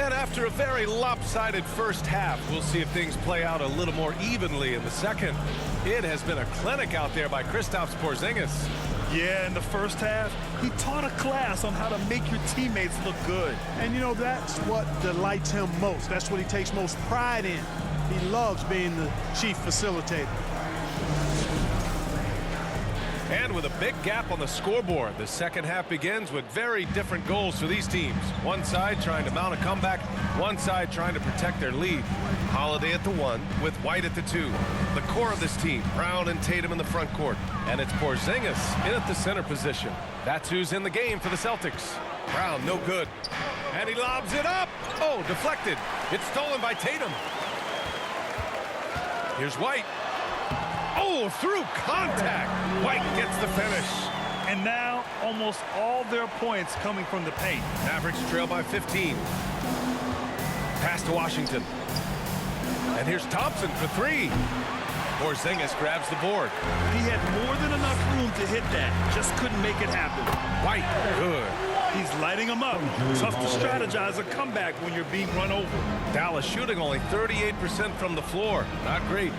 And after a very lopsided first half, we'll see if things play out a little more evenly in the second. It has been a clinic out there by Kristaps Porzingis. Yeah, in the first half, he taught a class on how to make your teammates look good. And, you know, that's what delights him most. That's what he takes most pride in. He loves being the chief facilitator. And with a big gap on the scoreboard, the second half begins with very different goals for these teams. One side trying to mount a comeback, one side trying to protect their lead. Holiday at the 1 with White at the 2. The core of this team, Brown and Tatum in the front court. And it's Porzingis in at the center position. That's who's in the game for the Celtics. Brown, no good. And he lobs it up. Oh, deflected. It's stolen by Tatum. Here's White. Oh, through contact. White gets the finish. And now, almost all their points coming from the paint. Mavericks trail by 15. Pass to Washington. And here's Thompson for 3. Porzingis grabs the board. He had more than enough room to hit that. Just couldn't make it happen. White, good. He's lighting them up. Tough to strategize a comeback when you're being run over. Dallas shooting only 38% from the floor. Not great.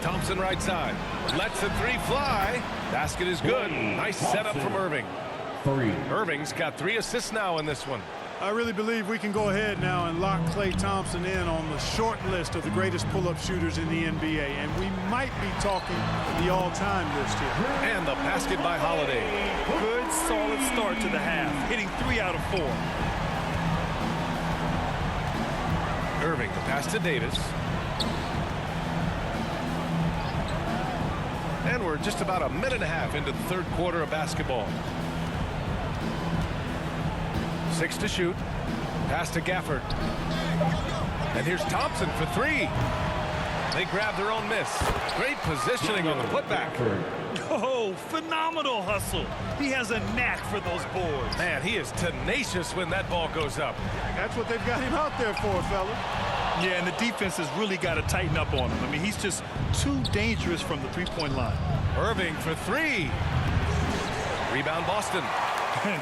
Thompson right side. Lets the 3 fly. Basket is good. Nice setup from Irving. Irving's got 3 assists now in this one. I really believe we can go ahead now and lock Klay Thompson in on the short list of the greatest pull-up shooters in the NBA. And we might be talking the all-time list here. And the basket by Holiday. Good, solid start to the half. Hitting 3 out of 4. Irving, the pass to Davis. And we're just about a minute and a half into the third quarter of basketball. 6 to shoot. Pass to Gafford. And here's Thompson for 3. They grab their own miss. Great positioning on the putback. Oh, phenomenal hustle. He has a knack for those boards. Man, he is tenacious when that ball goes up. That's what they've got him out there for, fella. Yeah, and the defense has really got to tighten up on him. I mean, he's just too dangerous from the three-point line. Irving for 3. Rebound Boston.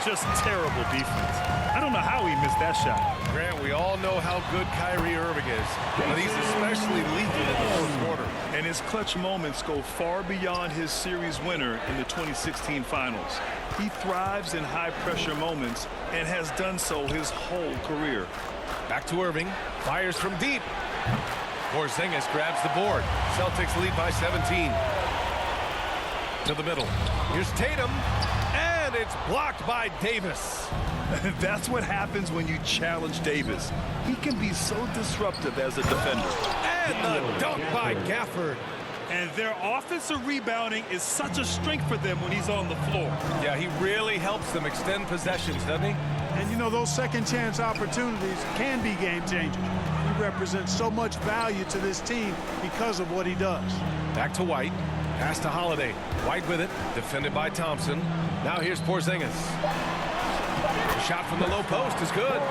Just terrible defense. I don't know how he missed that shot. Grant, we all know how good Kyrie Irving is, but he's especially lethal in the fourth quarter. And his clutch moments go far beyond his series winner in the 2016 finals. He thrives in high-pressure moments and has done so his whole career. Back to Irving. Fires from deep. Porzingis grabs the board. Celtics lead by 17. To the middle. Here's Tatum. And it's blocked by Davis. That's what happens when you challenge Davis. He can be so disruptive as a defender. And the dunk by Gafford. And their offensive rebounding is such a strength for them when he's on the floor. Yeah, he really helps them extend possessions, doesn't he? And, you know, those second-chance opportunities can be game-changers. He represents so much value to this team because of what he does. Back to White. Pass to Holiday. White with it. Defended by Thompson. Now here's Porzingis. The shot from the low post is good.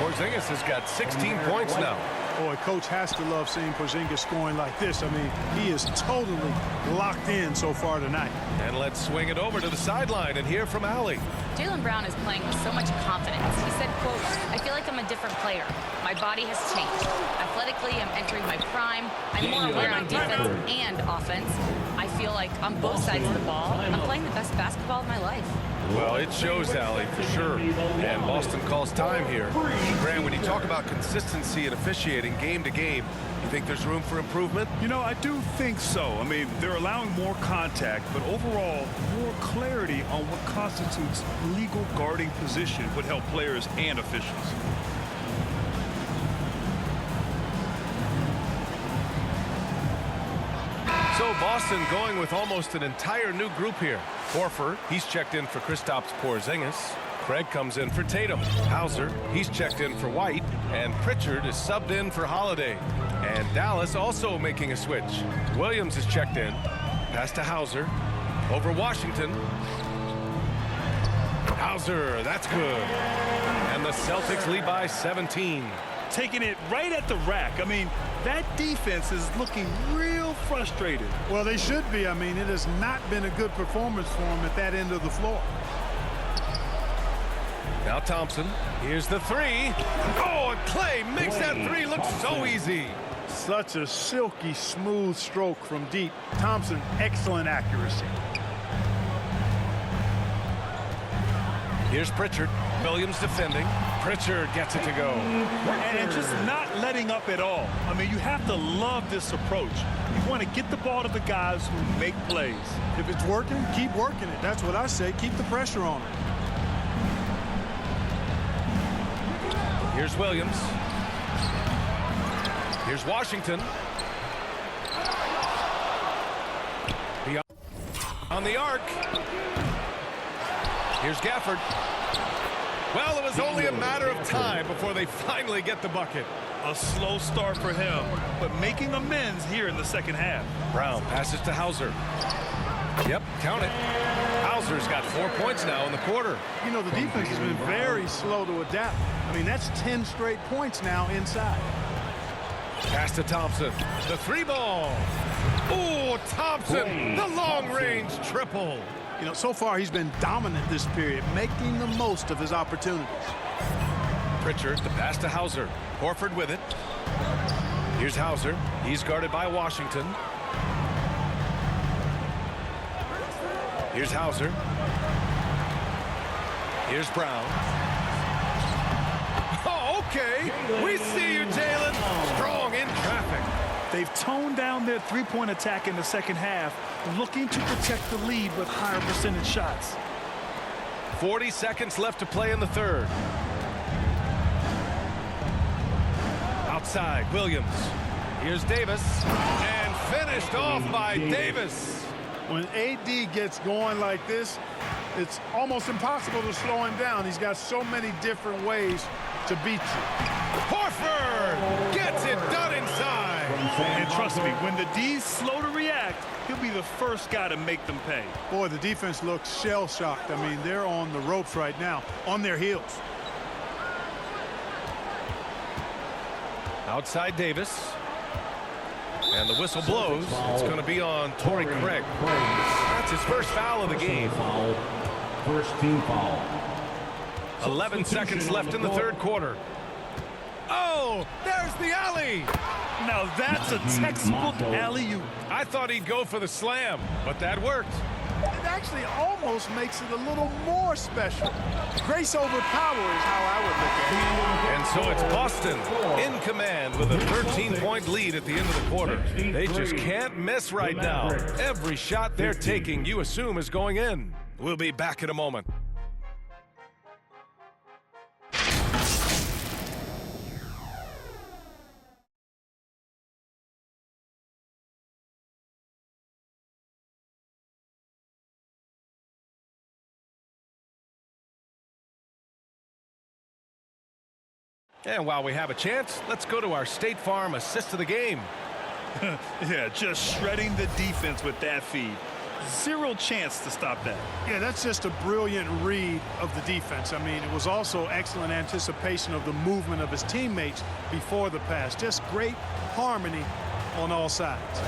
Porzingis has got 16 points now. Boy, Coach has to love seeing Porzingis scoring like this. I mean, he is totally locked in so far tonight. And let's swing it over to the sideline and hear from Allie. Jaylen Brown is playing with so much confidence. He said, quote, "I feel like I'm a different player. My body has changed. Athletically, I'm entering my prime. I'm more aware on defense and offense. I feel like on both sides of the ball, I'm playing the best basketball of my life." Well, it shows, Allie, for sure. And Boston calls time here. Grant, when you talk about consistency and officiating game to game, you think there's room for improvement? You know, I do think so. I mean, they're allowing more contact, but overall, more clarity on what constitutes legal guarding position would help players and officials. So Boston going with almost an entire new group here. Horford, he's checked in for Kristaps Porzingis. Craig comes in for Tatum. Hauser, he's checked in for White. And Pritchard is subbed in for Holiday. And Dallas also making a switch. Williams is checked in. Pass to Hauser. Over Washington. Hauser, that's good. And the Celtics lead by 17. Taking it right at the rack. I mean, that defense is looking real frustrated. Well, they should be. I mean, it has not been a good performance for them at that end of the floor. Now Thompson. Here's the three. Oh, and Clay makes that three look so easy. Such a silky, smooth stroke from deep. Thompson, excellent accuracy. Here's Pritchard. Williams defending. Pritchard gets it to go. And just not letting up at all. I mean, you have to love this approach. You want to get the ball to the guys who make plays. If it's working, keep working it. That's what I say. Keep the pressure on it. Here's Williams. Here's Washington. Beyond on the arc. Here's Gafford. Well, it was only a matter of time before they finally get the bucket. A slow start for him, but making amends here in the second half. Brown passes to Hauser. Yep, count it. Hauser's got 4 points now in the quarter. You know, the defense has been very slow to adapt. I mean, that's 10 straight points now inside. Pass to Thompson. The three ball. Oh, Thompson, the long-range triple. You know, so far he's been dominant this period, making the most of his opportunities. Pritchard, the pass to Hauser. Horford with it. Here's Hauser. He's guarded by Washington. Here's Hauser. Here's Brown. Oh, okay. We see you, Jalen. Strong in traffic. They've toned down their three-point attack in the second half, looking to protect the lead with higher percentage shots. 40 seconds left to play in the third. Outside, Williams. Here's Davis. And finished off by Davis. When AD gets going like this, it's almost impossible to slow him down. He's got so many different ways to beat you. Horford gets it done inside. And trust me, when the D's slow to react, he'll be the first guy to make them pay. Boy, the defense looks shell-shocked. I mean, they're on the ropes right now, on their heels. Outside Davis. And the whistle blows. It's going to be on Torrey Craig. That's his first foul of the game. First team foul. 11 seconds left in the third quarter. Oh, there's the alley. Now that's a textbook alley-oop. I thought he'd go for the slam, but that worked. It actually almost makes it a little more special. Grace over power is how I would look at it. And so it's Boston in command with a 13-point lead at the end of the quarter. They just can't miss right now. Every shot they're taking, you assume, is going in. We'll be back in a moment. And while we have a chance, let's go to our State Farm assist of the game. Yeah, just shredding the defense with that feed. Zero chance to stop that. Yeah, that's just a brilliant read of the defense. I mean, it was also excellent anticipation of the movement of his teammates before the pass. Just great harmony on all sides.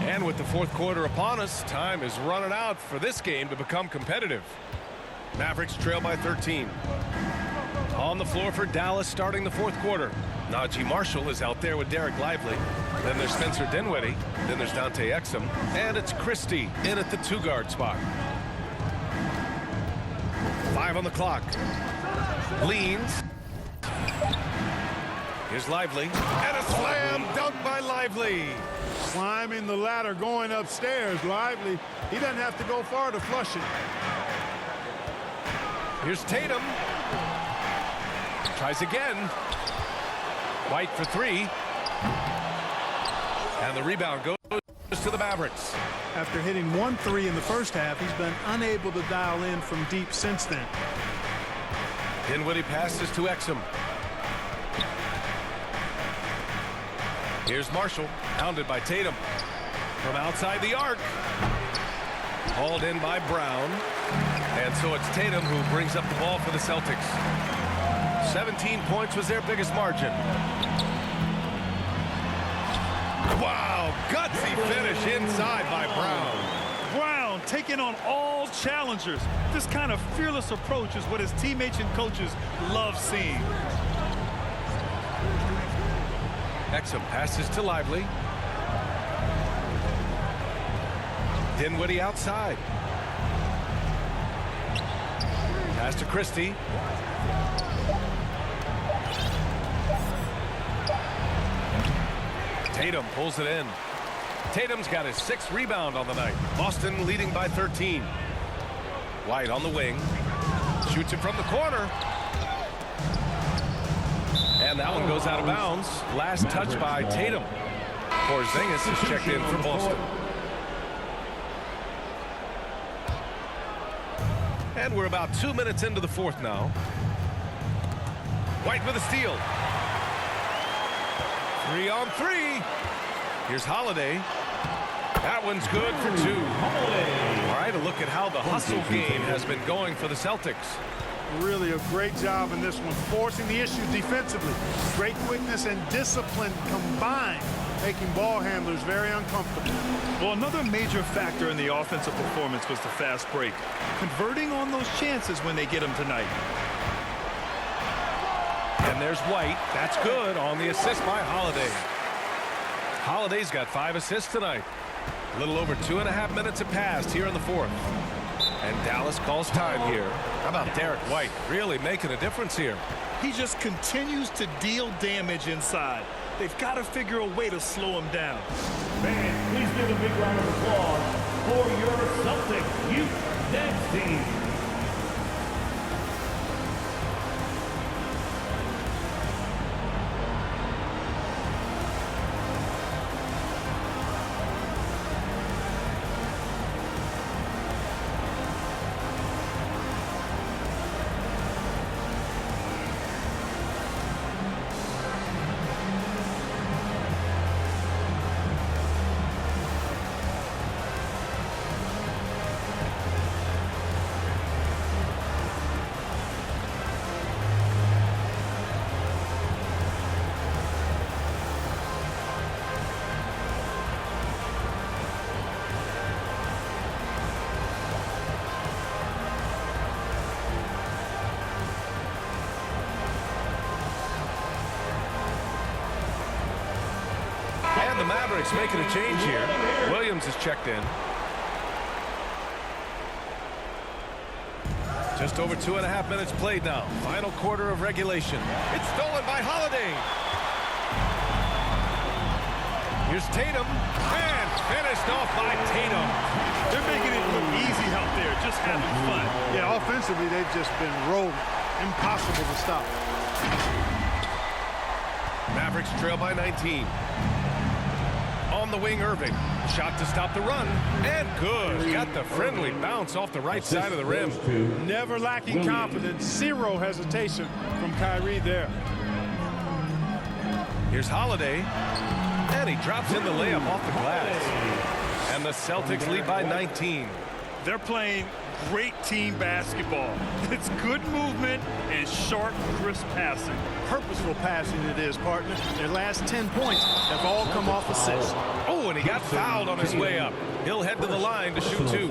And with the fourth quarter upon us, time is running out for this game to become competitive. Mavericks trail by 13. On the floor for Dallas starting the fourth quarter. Najee Marshall is out there with Derek Lively. Then there's Spencer Dinwiddie. Then there's Dante Exum. And it's Christie in at the two-guard spot. 5 on the clock. Leans. Here's Lively. And a slam dunk by Lively. Climbing the ladder, going upstairs. Lively, he doesn't have to go far to flush it. Here's Tatum. Tries again. White for three. And the rebound goes to the Mavericks. After hitting 1 3 in the first half, he's been unable to dial in from deep since then. Dinwiddie passes to Exum. Here's Marshall, hounded by Tatum. From outside the arc. Hauled in by Brown. And so it's Tatum who brings up the ball for the Celtics. 17 points was their biggest margin. Wow, gutsy finish inside by Brown. Brown taking on all challengers. This kind of fearless approach is what his teammates and coaches love seeing. Exum passes to Lively. Dinwiddie outside. Pass to Christie. Tatum pulls it in. Tatum's got his 6th rebound on the night. Boston leading by 13. White on the wing. Shoots it from the corner. And that one goes out of bounds. Last touch by Tatum. Porzingis is checked in for Boston. And we're about 2 minutes into the 4th now. White with a steal. 3 on 3. Here's Holiday. That one's good for 2. All right, a look at how the hustle game has been going for the Celtics. Really a great job in this one, forcing the issue defensively. Great quickness and discipline combined, making ball handlers very uncomfortable. Well, another major factor in the offensive performance was the fast break. Converting on those chances when they get them tonight. And there's White. That's good on the assist by Holiday. Holiday's got 5 assists tonight. A little over 2.5 minutes have passed here in the 4th. And Dallas calls time here. How about Derek White really making a difference here? He just continues to deal damage inside. They've got to figure a way to slow him down. Fans, please give a big round of applause for your Celtic Youth Dance Team. And the Mavericks making a change here. Williams is checked in. Just over 2.5 minutes played now. Final quarter of regulation. It's stolen by Holiday. Here's Tatum. And finished off by Tatum. They're making it look easy out there, just having fun. Yeah, offensively, they've just been rolling. Impossible to stop. Mavericks trail by 19. On the wing, Irving. Shot to stop the run. And good. Got the friendly bounce off the right side of the rim. Never lacking confidence. Zero hesitation from Kyrie there. Here's Holiday. And he drops in the layup off the glass. And the Celtics lead by 19. They're playing great team basketball. It's good movement and sharp, crisp passing. Purposeful passing it is, partner. Their last 10 points have all come off assists. Oh, and he got fouled on his way up. He'll head to the line to shoot 2.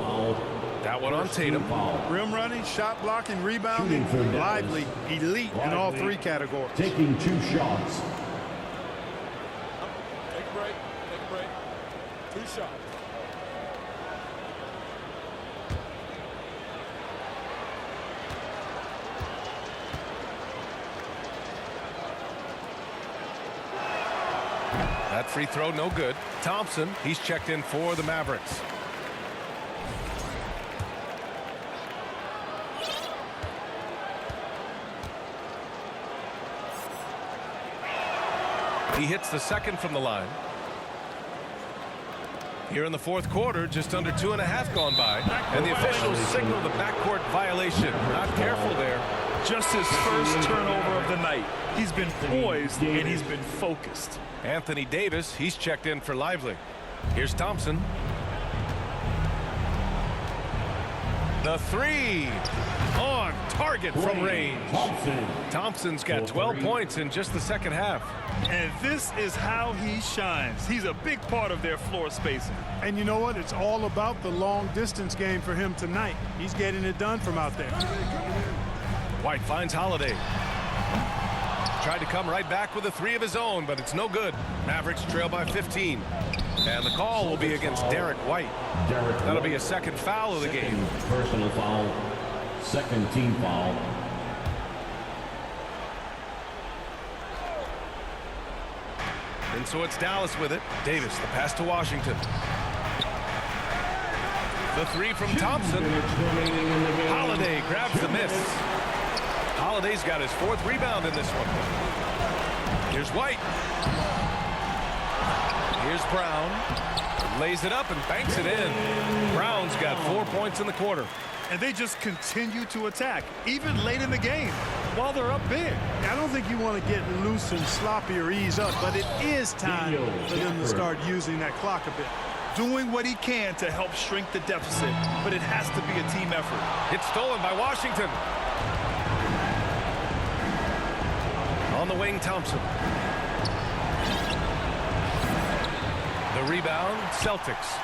That one on Tatum. Rim running, shot blocking, rebounding, lively, elite in all 3 categories. Taking 2 shots. Take a break. Take a break. 2 shots. That free throw no good. Thompson, he's checked in for the Mavericks. He hits the second from the line. Here in the 4th quarter, just under 2.5 gone by. And the officials signal the backcourt violation. Not careful there. Just his first turnover of the night. He's been poised and he's been focused. Anthony Davis, he's checked in for Lively. Here's Thompson. The 3. On target from range. Thompson. Thompson's got 12 points in just the second half. And this is how he shines. He's a big part of their floor spacing. And you know what? It's all about the long distance game for him tonight. He's getting it done from out there. White finds Holiday. Tried to come right back with a three of his own, but it's no good. Mavericks trail by 15. And the call will be against Derek White. That'll be a second foul of the game. Personal foul. Second team foul. And so it's Dallas with it. Davis, the pass to Washington. The three from Thompson. Holiday grabs the miss. Holiday's got his fourth rebound in this one. Here's White. Here's Brown. Lays it up and banks it in. Brown's got 4 points in the quarter. And they just continue to attack, even late in the game, while they're up big. I don't think you want to get loose and sloppy or ease up, but it is time for them to start using that clock a bit. Doing what he can to help shrink the deficit, but it has to be a team effort. It's stolen by Washington. On the wing, Thompson. The rebound, Celtics.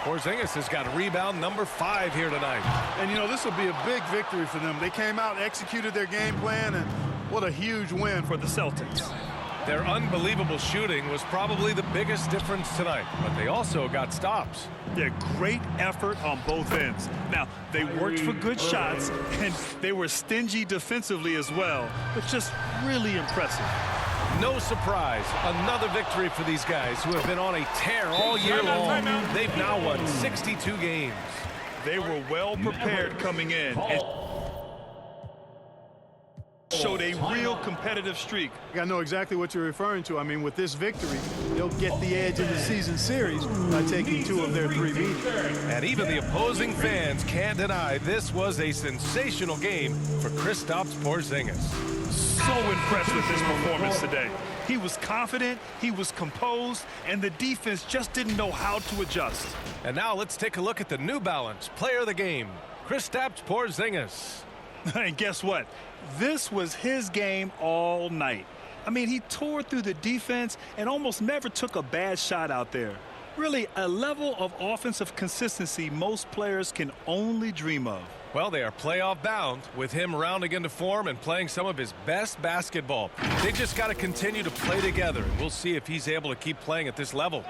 Porzingis has got rebound number 5 here tonight. And, you know, this will be a big victory for them. They came out, executed their game plan, and what a huge win For the Celtics. Their unbelievable shooting was probably the biggest difference tonight, but they also got stops. Yeah, great effort on both ends. Now, they worked for good shots, and they were stingy defensively as well, but just really impressive. No surprise, another victory for these guys who have been on a tear all year long. They've now won 62 games. They were well prepared coming in and showed a real competitive streak. I know exactly what you're referring to. I mean, with this victory, they'll get the edge in the season series by taking 2 of their 3 meetings. And even the opposing fans can't deny this was a sensational game for Kristaps Porzingis. So impressed with his performance today. He was confident, he was composed, and the defense just didn't know how to adjust. And now let's take a look at the New Balance player of the game, Kristaps Porzingis. And guess what? This was his game all night. I mean, he tore through the defense and almost never took a bad shot out there. Really, a level of offensive consistency most players can only dream of. Well, they are playoff bound with him rounding into form and playing some of his best basketball. They just got to continue to play together, and we'll see if he's able to keep playing at this level.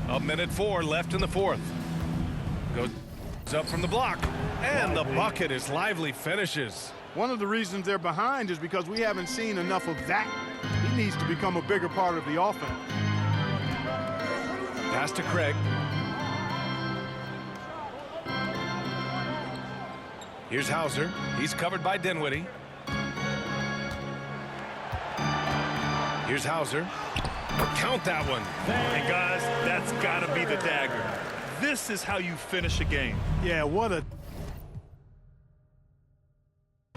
1:04 left in the fourth. Goes up from the block, and the bucket is lively finishes. One of the reasons they're behind is because we haven't seen enough of that. He needs to become a bigger part of the offense. Pass to Craig. Here's Hauser. He's covered by Dinwiddie. Here's Hauser. Count that one. And guys, that's got to be the dagger. This is how you finish a game. Yeah, what a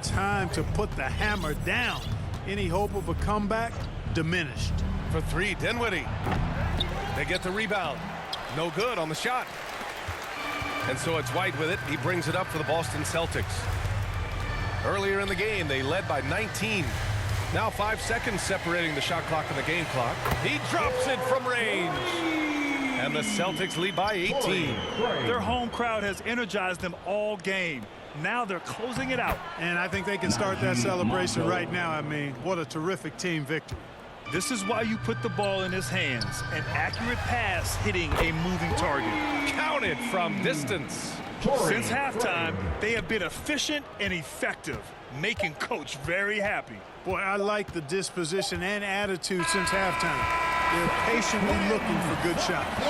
time to put the hammer down. Any hope of a comeback diminished. For 3, Dinwiddie. They get the rebound. No good on the shot. And so it's White with it. He brings it up for the Boston Celtics. Earlier in the game, they led by 19. Now 5 seconds separating the shot clock and the game clock. He drops it from range. And the Celtics lead by 18. Their home crowd has energized them all game. Now they're closing it out. And I think they can start that celebration right now. I mean, what a terrific team victory. This is why you put the ball in his hands. An accurate pass hitting a moving target. Counted from distance. Since halftime, they have been efficient and effective, making Coach very happy. Boy, I like the disposition and attitude since halftime. They're patiently looking for good shots.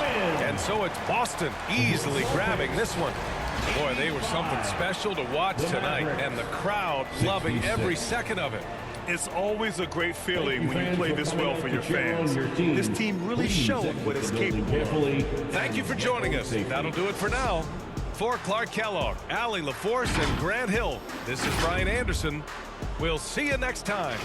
And so it's Boston easily grabbing this one. Boy, they were something special to watch tonight, and the crowd loving every second of it. It's always a great feeling when you play this well for your fans. This team really showed what it's capable of. Thank you for joining us. That'll do it for now. For Clark Kellogg, Allie LaForce, and Grant Hill, this is Brian Anderson. We'll see you next time.